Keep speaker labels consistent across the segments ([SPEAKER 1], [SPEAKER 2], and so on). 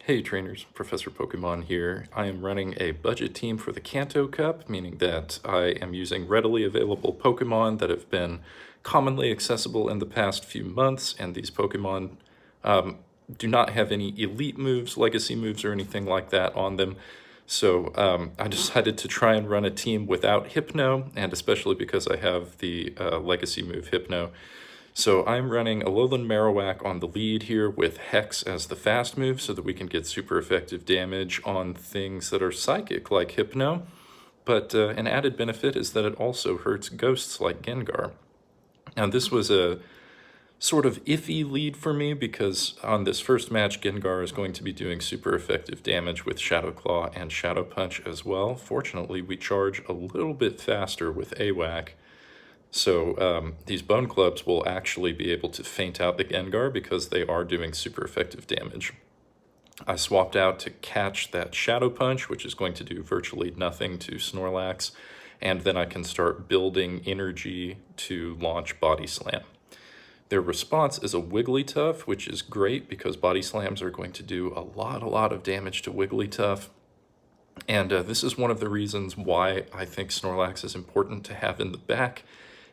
[SPEAKER 1] Hey trainers, Professor Pokemon here. I am running a budget team for the Kanto Cup, meaning that I am using readily available Pokemon that have been commonly accessible in the past few months, and these Pokemon do not have any elite moves, legacy moves, or anything like that on them. So I decided to try and run a team without Hypno, and especially because I have the legacy move Hypno. So I'm running Alolan Marowak on the lead here with Hex as the fast move so that we can get super effective damage on things that are psychic like Hypno. But an added benefit is that it also hurts ghosts like Gengar. Now this was a sort of iffy lead for me because on this first match Gengar is going to be doing super effective damage with Shadow Claw and Shadow Punch as well. Fortunately we charge a little bit faster with AWAC. So these Bone Clubs will actually be able to feint out the Gengar because they are doing super effective damage. I swapped out to catch that Shadow Punch, which is going to do virtually nothing to Snorlax, and then I can start building energy to launch Body Slam. Their response is a Wigglytuff, which is great because Body Slams are going to do a lot of damage to Wigglytuff. And this is one of the reasons why I think Snorlax is important to have in the back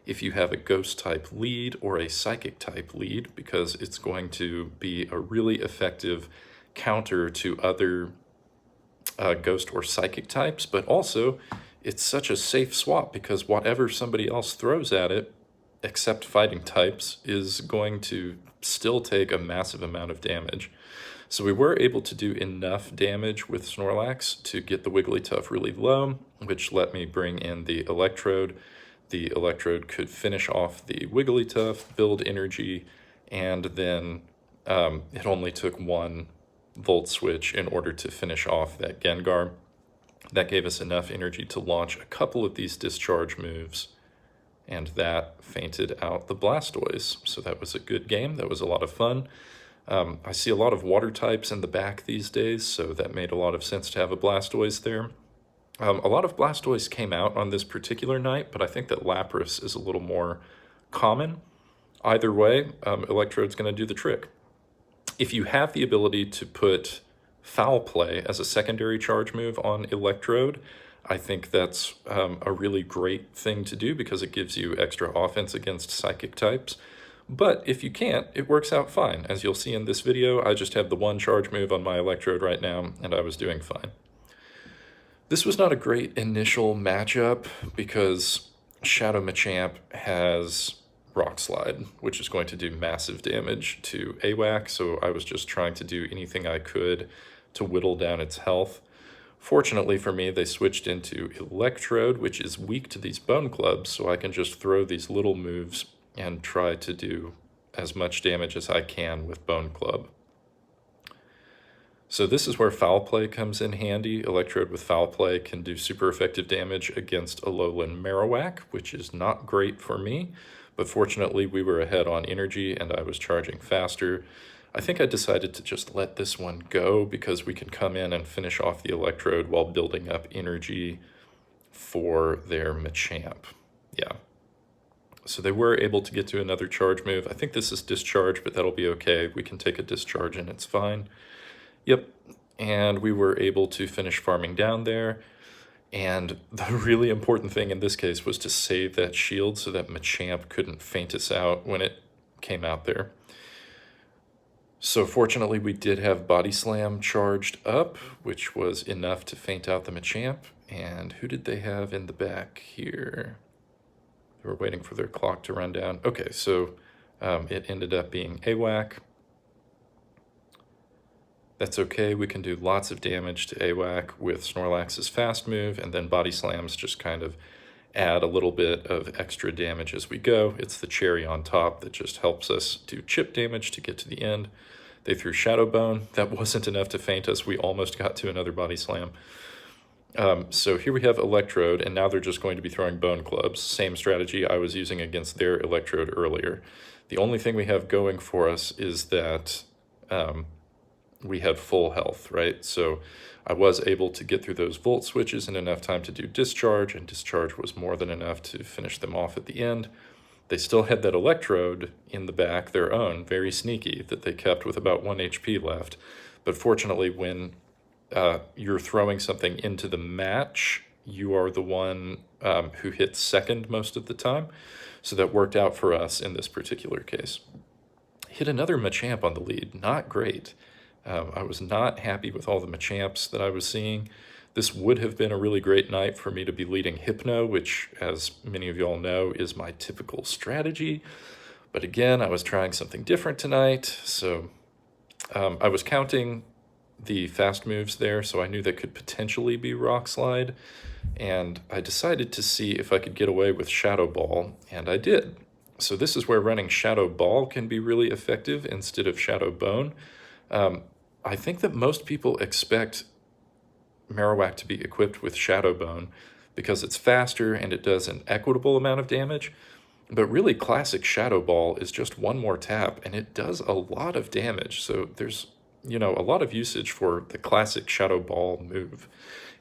[SPEAKER 1] if you have a ghost type lead or a psychic type lead, because it's going to be a really effective counter to other ghost or psychic types, but also it's such a safe swap because whatever somebody else throws at it, except fighting types, is going to still take a massive amount of damage. So we were able to do enough damage with Snorlax to get the Wigglytuff really low, which let me bring in the Electrode. The Electrode could finish off the Wigglytuff, build energy, and then it only took one Volt Switch in order to finish off that Gengar. That gave us enough energy to launch a couple of these discharge moves, and that feinted out the Blastoise. So that was a good game. That was a lot of fun. I see a lot of water types in the back these days, so that made a lot of sense to have a Blastoise there. A lot of Blastoise came out on this particular night, but I think that Lapras is a little more common. Either way, Electrode's going to do the trick. If you have the ability to put Foul Play as a secondary charge move on Electrode, I think that's a really great thing to do because it gives you extra offense against psychic types. But if you can't, it works out fine. As you'll see in this video, I just have the one charge move on my Electrode right now, and I was doing fine. This was not a great initial matchup because Shadow Machamp has Rock Slide, which is going to do massive damage to AWAC, so I was just trying to do anything I could to whittle down its health. Fortunately for me, they switched into Electrode, which is weak to these Bone Clubs, so I can just throw these little moves and try to do as much damage as I can with Bone Club. So this is where Foul Play comes in handy. Electrode with Foul Play can do super effective damage against Alolan Marowak, which is not great for me, but fortunately we were ahead on energy and I was charging faster. I think I decided to just let this one go because we can come in and finish off the Electrode while building up energy for their Machamp. Yeah. So they were able to get to another charge move. I think this is Discharge, but that'll be okay. We can take a Discharge and it's fine. Yep, and we were able to finish farming down there. And the really important thing in this case was to save that shield so that Machamp couldn't feint us out when it came out there. So fortunately we did have Body Slam charged up, which was enough to feint out the Machamp. And who did they have in the back here? They were waiting for their clock to run down. Okay, so it ended up being AWAC. That's okay, we can do lots of damage to AWAC with Snorlax's fast move, and then Body Slams just kind of add a little bit of extra damage as we go. It's the cherry on top that just helps us do chip damage to get to the end. They threw Shadow Bone. That wasn't enough to feint us. We almost got to another Body Slam. So here we have Electrode, and now they're just going to be throwing Bone Clubs. Same strategy I was using against their Electrode earlier. The only thing we have going for us is that we have full health, right? So I was able to get through those Volt Switches in enough time to do Discharge, and Discharge was more than enough to finish them off at the end. They still had that Electrode in the back, their own, very sneaky, that they kept with about 1 HP left. But fortunately, when you're throwing something into the match, you are the one who hits second most of the time. So that worked out for us in this particular case. Hit another Machamp on the lead, not great. I was not happy with all the Machamps that I was seeing. This would have been a really great night for me to be leading Hypno, which, as many of y'all know, is my typical strategy. But again, I was trying something different tonight, so I was counting the fast moves there, so I knew that could potentially be Rock Slide, and I decided to see if I could get away with Shadow Ball, and I did. So this is where running Shadow Ball can be really effective instead of Shadow Bone. I think that most people expect Marowak to be equipped with Shadow Bone because it's faster and it does an equitable amount of damage, but really classic Shadow Ball is just one more tap and it does a lot of damage. So there's, a lot of usage for the classic Shadow Ball move.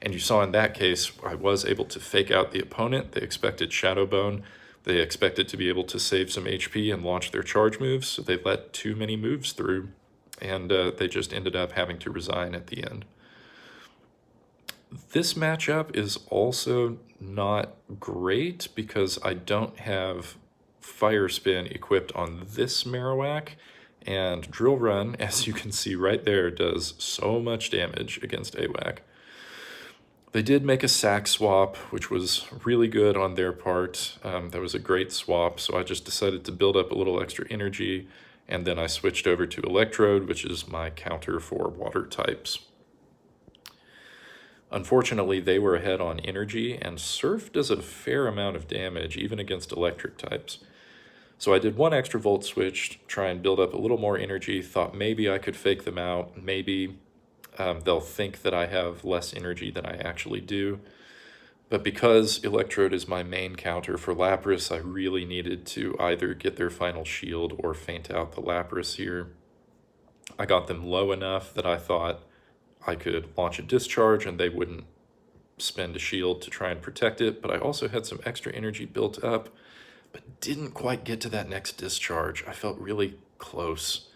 [SPEAKER 1] And you saw in that case, I was able to fake out the opponent. They expected Shadow Bone. They expected to be able to save some HP and launch their charge moves, so they let too many moves through, and they just ended up having to resign at the end. This matchup is also not great because I don't have Fire Spin equipped on this Marowak, and Drill Run, as you can see right there, does so much damage against AWAC. They did make a sack swap, which was really good on their part. That was a great swap, so I just decided to build up a little extra energy, and then I switched over to Electrode, which is my counter for water types. Unfortunately, they were ahead on energy, and Surf does a fair amount of damage, even against electric types. So I did one extra Volt Switch, try and build up a little more energy, thought maybe I could fake them out, maybe they'll think that I have less energy than I actually do. But because Electrode is my main counter for Lapras, I really needed to either get their final shield or feint out the Lapras here. I got them low enough that I thought I could launch a discharge and they wouldn't spend a shield to try and protect it, but I also had some extra energy built up, but didn't quite get to that next discharge. I felt really close.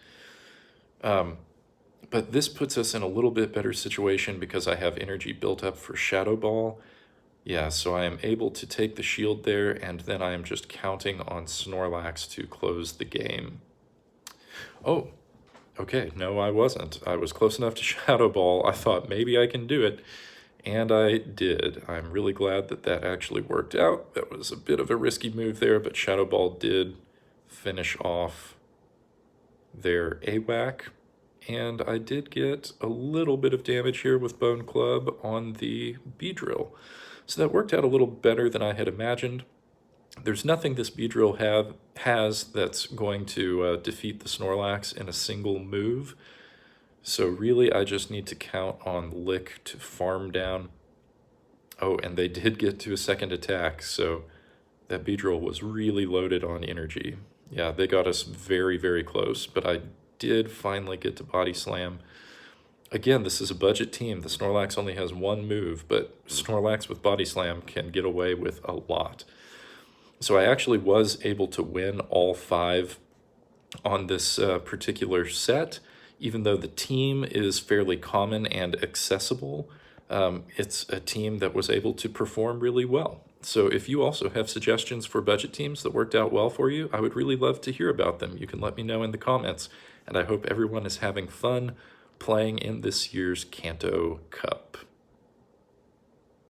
[SPEAKER 1] But this puts us in a little bit better situation because I have energy built up for Shadow Ball. Yeah, so I am able to take the shield there, and then I am just counting on Snorlax to close the game. Oh, okay, no, I wasn't. I was close enough to Shadow Ball. I thought maybe I can do it, and I did. I'm really glad that that actually worked out. That was a bit of a risky move there, but Shadow Ball did finish off their AWAC. And I did get a little bit of damage here with Bone Club on the Beedrill. So that worked out a little better than I had imagined. There's nothing this Beedrill has that's going to defeat the Snorlax in a single move. So really I just need to count on Lick to farm down. Oh, and they did get to a second attack, so that Beedrill was really loaded on energy. Yeah, they got us very, very close, but I did finally get to Body Slam. Again, this is a budget team. The Snorlax only has one move, but Snorlax with Body Slam can get away with a lot. So I actually was able to win all 5 on this particular set, even though the team is fairly common and accessible. It's a team that was able to perform really well. So if you also have suggestions for budget teams that worked out well for you, I would really love to hear about them. You can let me know in the comments, and I hope everyone is having fun playing in this year's Kanto Cup.